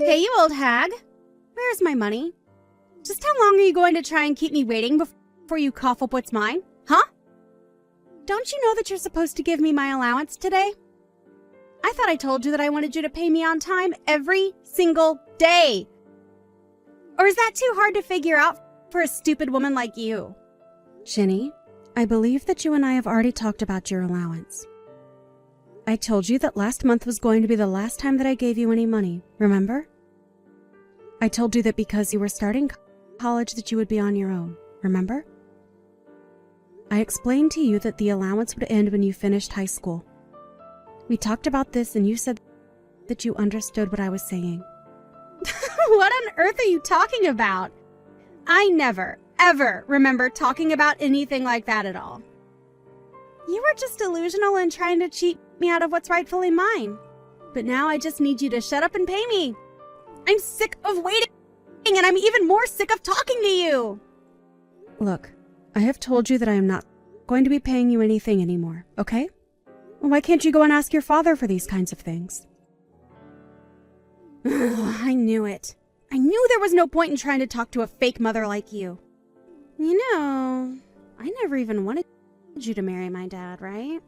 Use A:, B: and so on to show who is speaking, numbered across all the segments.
A: Hey, you old hag. Where's my money? Just how long are you going to try and keep me waiting before you cough up what's mine? Huh? Don't you know that you're supposed to give me my allowance today? I thought I told you that I wanted you to pay me on time every single day. Or is that too hard to figure out for a stupid woman like you?
B: Ginny, I believe that you and I have already talked about your allowance. I told you that last month was going to be the last time that I gave you any money, remember? I told you that because you were starting college that you would be on your own, remember? I explained to you that the allowance would end when you finished high school. We talked about this and you said that you understood what I was saying.
A: What on earth are you talking about? I never, ever remember talking about anything like that at all. You were just delusional and trying to cheat me out of what's rightfully mine. But now I just need you to shut up and pay me. I'm sick of waiting, and I'm even more sick of talking to you.
B: Look, I have told you that I am not going to be paying you anything anymore, okay? Why can't you go and ask your father for these kinds of things?
A: I knew it. I knew there was no point in trying to talk to a fake mother like you. You know, I never even wanted you to marry my dad, right?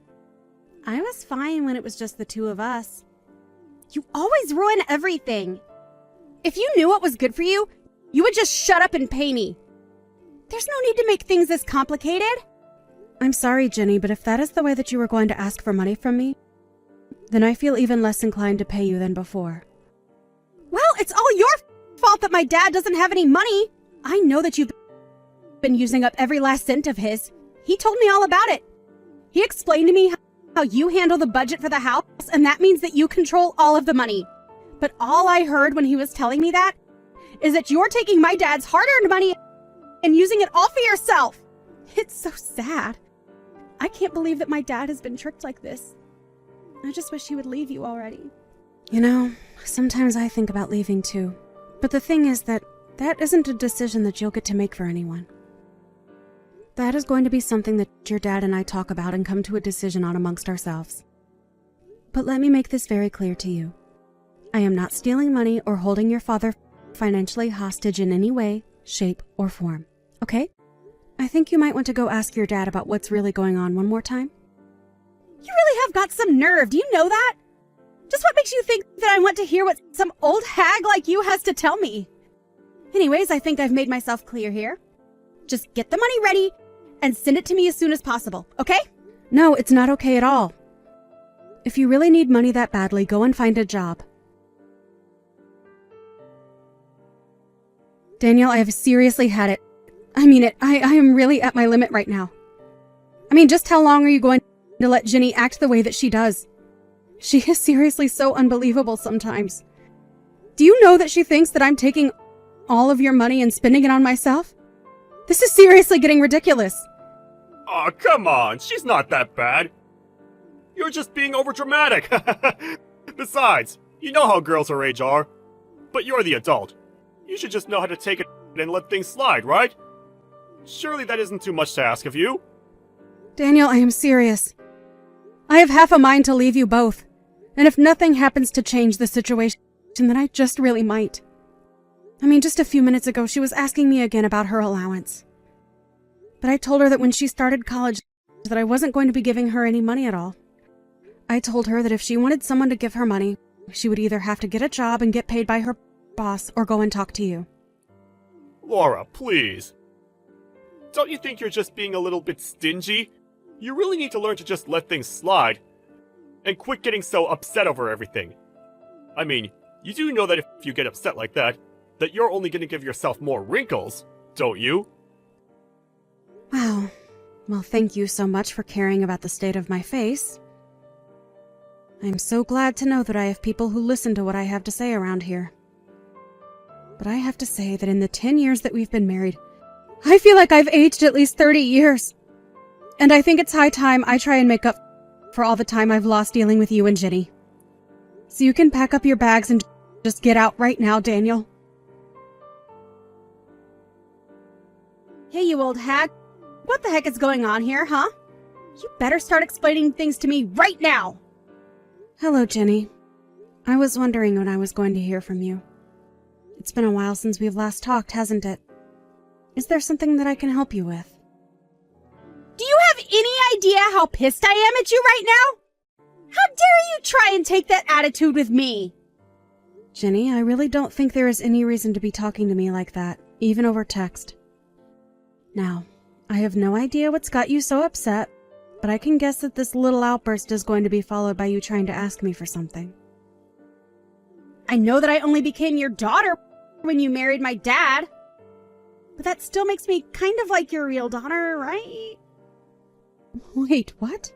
A: I was fine when it was just the two of us. You always ruin everything. If you knew what was good for you, you would just shut up and pay me. There's no need to make things this complicated.
B: I'm sorry, Ginny, but if that is the way that you were going to ask for money from me, then I feel even less inclined to pay you than before.
A: Well, it's all your fault that my dad doesn't have any money. I know that you've been using up every last cent of his. He told me all about it. He explained to me how you handle the budget for the house, and that means that you control all of the money. But all I heard when he was telling me that is that you're taking my dad's hard-earned money and using it all for yourself. It's so sad. I can't believe that my dad has been tricked like this. I just wish he would leave you already.
B: You know, sometimes I think about leaving too. But the thing is that isn't a decision that you'll get to make for anyone. That is going to be something that your dad and I talk about and come to a decision on amongst ourselves. But let me make this very clear to you. I am not stealing money or holding your father financially hostage in any way, shape, or form. Okay? I think you might want to go ask your dad about what's really going on one more time.
A: You really have got some nerve, do you know that? Just what makes you think that I want to hear what some old hag like you has to tell me? Anyways, I think I've made myself clear here. Just get the money ready and send it to me as soon as possible, okay?
B: No, it's not okay at all. If you really need money that badly, go and find a job. Daniel, I have seriously had it. I mean it. I am really at my limit right now. I mean, just how long are you going to let Ginny act the way that she does? She is seriously so unbelievable sometimes. Do you know that she thinks that I'm taking all of your money and spending it on myself? This is seriously getting ridiculous.
C: Aw, come on. She's not that bad. You're just being overdramatic. Besides, you know how girls her age are. But you're the adult. You should just know how to take it and let things slide, right? Surely that isn't too much to ask of you.
B: Daniel, I am serious. I have half a mind to leave you both. And if nothing happens to change the situation, then I just really might. I mean, just a few minutes ago, she was asking me again about her allowance. But I told her that when she started college, that I wasn't going to be giving her any money at all. I told her that if she wanted someone to give her money, she would either have to get a job and get paid by her boss or go and talk to you.
C: Laura, please. Don't you think you're just being a little bit stingy? You really need to learn to just let things slide. And quit getting so upset over everything. I mean, you do know that if you get upset like that you're only going to give yourself more wrinkles, don't you?
B: Wow. Well, thank you so much for caring about the state of my face. I'm so glad to know that I have people who listen to what I have to say around here. But I have to say that in the 10 years that we've been married, I feel like I've aged at least 30 years. And I think it's high time I try and make up for all the time I've lost dealing with you and Ginny. So you can pack up your bags and just get out right now, Daniel.
A: Hey, you old hag. What the heck is going on here, huh? You better start explaining things to me right now.
B: Hello, Ginny. I was wondering when I was going to hear from you. It's been a while since we've last talked, hasn't it? Is there something that I can help you with?
A: Do you have any idea how pissed I am at you right now? How dare you try and take that attitude with me?
B: Jenny, I really don't think there is any reason to be talking to me like that, even over text. Now, I have no idea what's got you so upset, but I can guess that this little outburst is going to be followed by you trying to ask me for something.
A: I know that I only became your daughter when you married my dad, but that still makes me kind of like your real daughter, right?
B: Wait, what?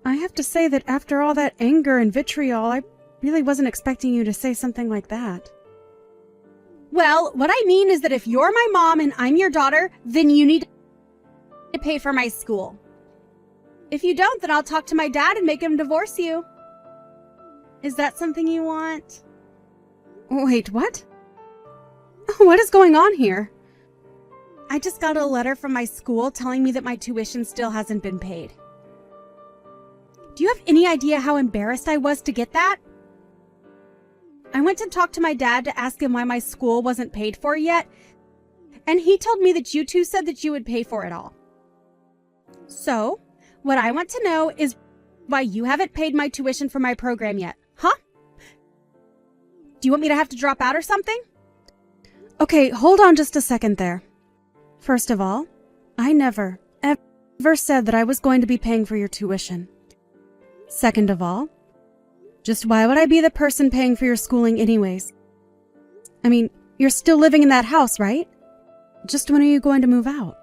B: I have to say that after all that anger and vitriol, I really wasn't expecting you to say something like that.
A: Well, what I mean is that if you're my mom and I'm your daughter, then you need to pay for my school. If you don't, then I'll talk to my dad and make him divorce you. Is that something you want?
B: Wait, what? What is going on here?
A: I just got a letter from my school telling me that my tuition still hasn't been paid. Do you have any idea how embarrassed I was to get that? I went to talk to my dad to ask him why my school wasn't paid for yet, and he told me that you two said that you would pay for it all. So, what I want to know is why you haven't paid my tuition for my program yet, huh? Do you want me to have to drop out or something?
B: Okay, hold on just a second there. First of all, I never, ever said that I was going to be paying for your tuition. Second of all, just why would I be the person paying for your schooling anyways? I mean, you're still living in that house, right? Just when are you going to move out?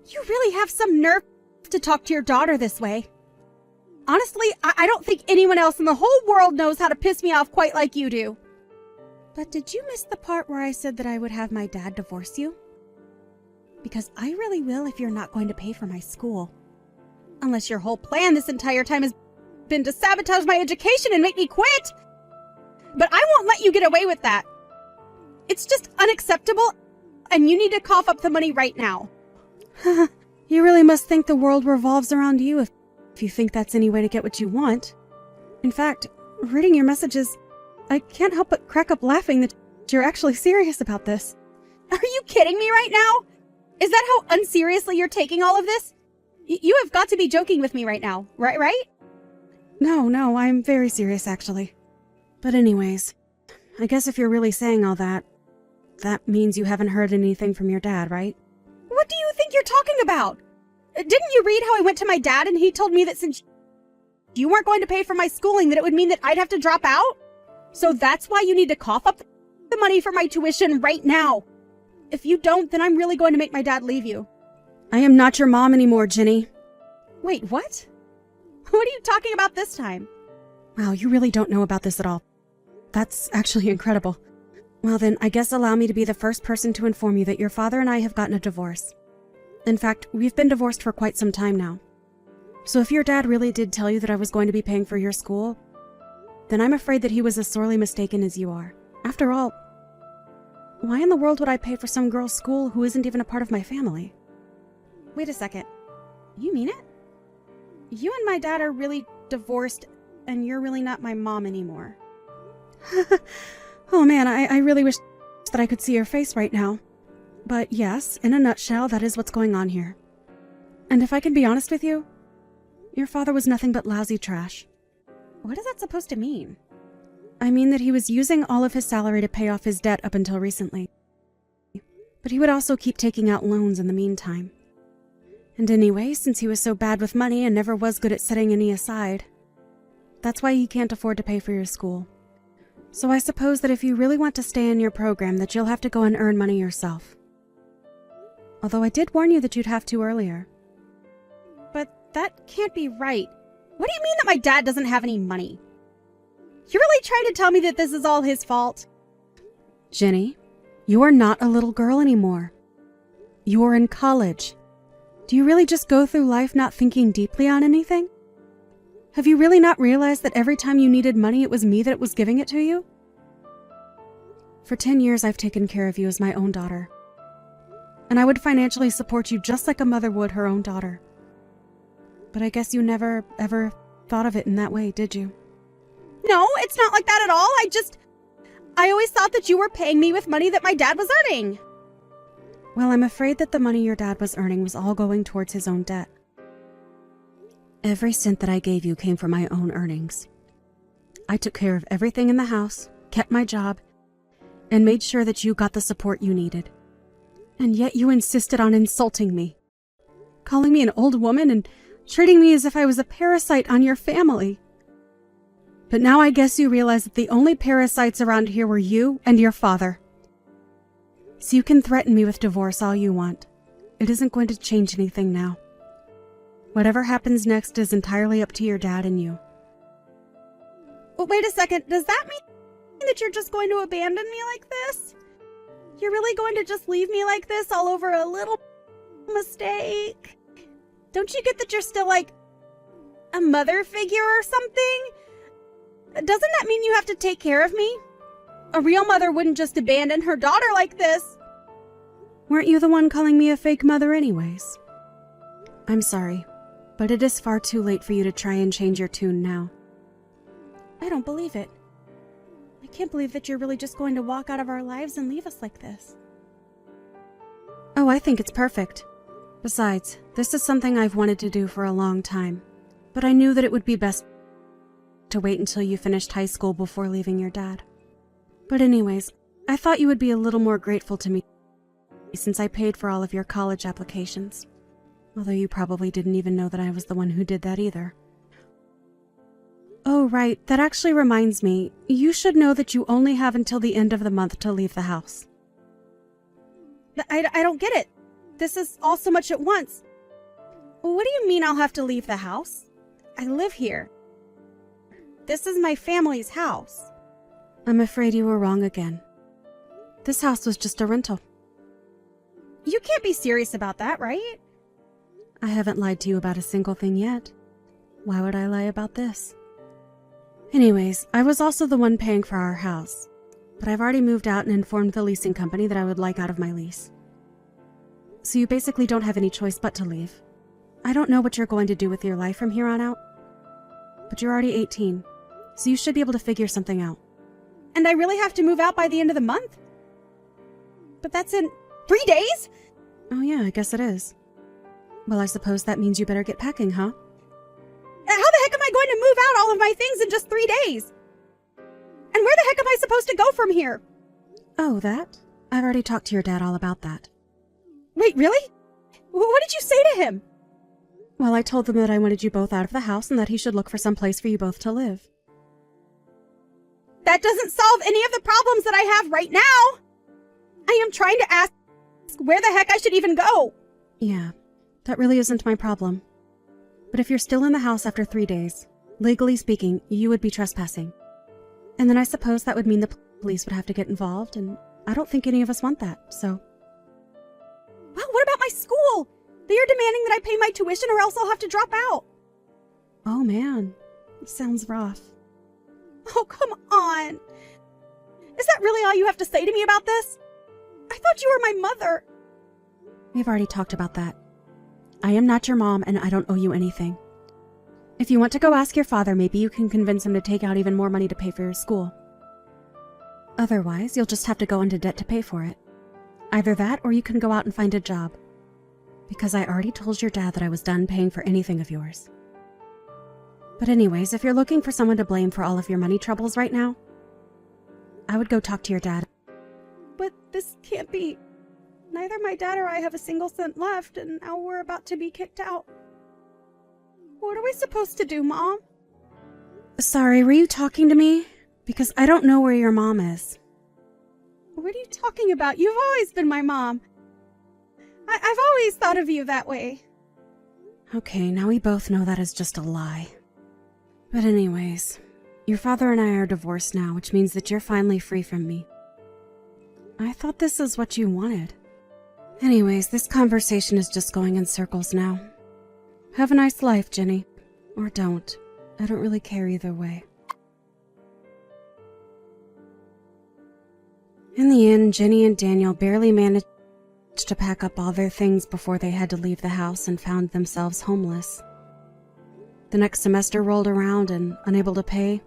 A: You really have some nerve to talk to your daughter this way. Honestly, I don't think anyone else in the whole world knows how to piss me off quite like you do.
B: But did you miss the part where I said that I would have my dad divorce you? Because I really will if you're not going to pay for my school.
A: Unless your whole plan this entire time has been to sabotage my education and make me quit. But I won't let you get away with that. It's just unacceptable, and you need to cough up the money right now.
B: You really must think the world revolves around you if you think that's any way to get what you want. In fact, reading your messages, I can't help but crack up laughing that you're actually serious about this.
A: Are you kidding me right now? Is that how unseriously you're taking all of this? You have got to be joking with me right now, right?
B: No, I'm very serious actually. But anyways, I guess if you're really saying all that, that means you haven't heard anything from your dad, right?
A: What do you think you're talking about? Didn't you read how I went to my dad and he told me that since you weren't going to pay for my schooling, that it would mean that I'd have to drop out? So that's why you need to cough up the money for my tuition right now. If you don't, then I'm really going to make my dad leave you.
B: I am not your mom anymore, Jenny.
A: Wait, what? What are you talking about this time?
B: Wow, you really don't know about this at all. That's actually incredible. Well then, I guess allow me to be the first person to inform you that your father and I have gotten a divorce. In fact, we've been divorced for quite some time now. So if your dad really did tell you that I was going to be paying for your school, then I'm afraid that he was as sorely mistaken as you are. After all, why in the world would I pay for some girl's school who isn't even a part of my family?
A: Wait a second. You mean it? You and my dad are really divorced, and you're really not my mom anymore.
B: Oh man, I really wish that I could see your face right now. But yes, in a nutshell, that is what's going on here. And if I can be honest with you, your father was nothing but lousy trash.
A: What is that supposed to mean?
B: I mean that he was using all of his salary to pay off his debt up until recently. But he would also keep taking out loans in the meantime. And anyway, since he was so bad with money and never was good at setting any aside, that's why he can't afford to pay for your school. So I suppose that if you really want to stay in your program, that you'll have to go and earn money yourself. Although I did warn you that you'd have to earlier.
A: But that can't be right. What do you mean that my dad doesn't have any money? You're really trying to tell me that this is all his fault?
B: Jenny, you are not a little girl anymore. You are in college. Do you really just go through life not thinking deeply on anything? Have you really not realized that every time you needed money, it was me that was giving it to you? For 10 years, I've taken care of you as my own daughter. And I would financially support you just like a mother would her own daughter. But I guess you never, ever thought of it in that way, did you?
A: No, it's not like that at all. I always thought that you were paying me with money that my dad was earning.
B: Well, I'm afraid that the money your dad was earning was all going towards his own debt. Every cent that I gave you came from my own earnings. I took care of everything in the house, kept my job, and made sure that you got the support you needed. And yet you insisted on insulting me, calling me an old woman and treating me as if I was a parasite on your family. But now I guess you realize that the only parasites around here were you and your father. So you can threaten me with divorce all you want. It isn't going to change anything now. Whatever happens next is entirely up to your dad and you.
A: Well, wait a second, does that mean that you're just going to abandon me like this? You're really going to just leave me like this all over a little mistake? Don't you get that you're still like a mother figure or something? Doesn't that mean you have to take care of me? A real mother wouldn't just abandon her daughter like this.
B: Weren't you the one calling me a fake mother anyways? I'm sorry, but it is far too late for you to try and change your tune now.
A: I don't believe it. I can't believe that you're really just going to walk out of our lives and leave us like this.
B: Oh, I think it's perfect. Besides, this is something I've wanted to do for a long time, but I knew that it would be best to wait until you finished high school before leaving your dad. But anyways, I thought you would be a little more grateful to me since I paid for all of your college applications. Although you probably didn't even know that I was the one who did that either. Oh, right, that actually reminds me. You should know that you only have until the end of the month to leave the house.
A: I don't get it. This is all so much at once. What do you mean I'll have to leave the house? I live here. This is my family's house.
B: I'm afraid you were wrong again. This house was just a rental.
A: You can't be serious about that, right?
B: I haven't lied to you about a single thing yet. Why would I lie about this? Anyways, I was also the one paying for our house, but I've already moved out and informed the leasing company that I would like out of my lease. So you basically don't have any choice but to leave. I don't know what you're going to do with your life from here on out, but you're already 18, so you should be able to figure something out.
A: And I really have to move out by the end of the month? But that's in 3 days?
B: Oh yeah, I guess it is. Well, I suppose that means you better get packing, huh?
A: How the heck am I going to move out all of my things in just 3 days? And where the heck am I supposed to go from here?
B: Oh, that? I've already talked to your dad all about that.
A: Wait, really? What did you say to him?
B: Well, I told him that I wanted you both out of the house and that he should look for some place for you both to live.
A: That doesn't solve any of the problems that I have right now. I am trying to ask where the heck I should even go.
B: Yeah, that really isn't my problem. But if you're still in the house after 3 days, legally speaking, you would be trespassing. And then I suppose that would mean the police would have to get involved, and I don't think any of us want that, so...
A: Well, what about my school? They are demanding that I pay my tuition or else I'll have to drop out.
B: Oh man, sounds rough.
A: Oh, come on. Is that really all you have to say to me about this? I thought you were my mother.
B: We've already talked about that. I am not your mom, and I don't owe you anything. If you want to go ask your father, maybe you can convince him to take out even more money to pay for your school. Otherwise, you'll just have to go into debt to pay for it. Either that, or you can go out and find a job. Because I already told your dad that I was done paying for anything of yours. But anyways, if you're looking for someone to blame for all of your money troubles right now, I would go talk to your dad.
A: But this can't be. Neither my dad or I have a single cent left, and now we're about to be kicked out. What are we supposed to do, Mom?
B: Sorry, were you talking to me? Because I don't know where your mom is.
A: What are you talking about? You've always been my mom. I've always thought of you that way.
B: Okay, now we both know that is just a lie. But anyways, your father and I are divorced now, which means that you're finally free from me. I thought this is what you wanted. Anyways, this conversation is just going in circles now. Have a nice life, Jenny. Or don't. I don't really care either way. In the end, Jenny and Daniel barely managed to pack up all their things before they had to leave the house and found themselves homeless. The next semester rolled around and, unable to pay,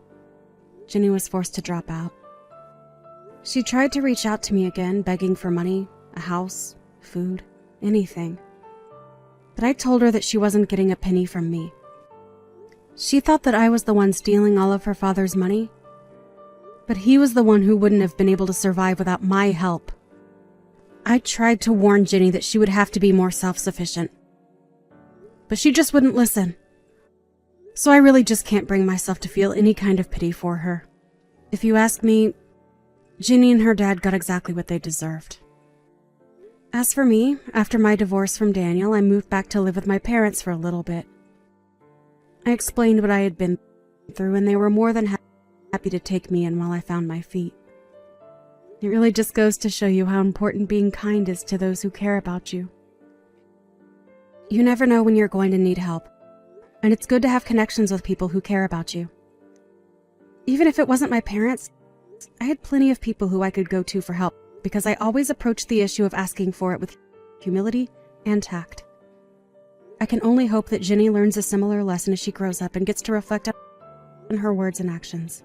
B: Jenny was forced to drop out. She tried to reach out to me again, begging for money, a house, food, anything. But I told her that she wasn't getting a penny from me. She thought that I was the one stealing all of her father's money, but he was the one who wouldn't have been able to survive without my help. I tried to warn Ginny that she would have to be more self-sufficient, but she just wouldn't listen. So I really just can't bring myself to feel any kind of pity for her. If you ask me, Ginny and her dad got exactly what they deserved. As for me, after my divorce from Daniel, I moved back to live with my parents for a little bit. I explained what I had been through, and they were more than happy to take me in while I found my feet. It really just goes to show you how important being kind is to those who care about you. You never know when you're going to need help, and it's good to have connections with people who care about you. Even if it wasn't my parents, I had plenty of people who I could go to for help because I always approached the issue of asking for it with humility and tact. I can only hope that Ginny learns a similar lesson as she grows up and gets to reflect on her words and actions.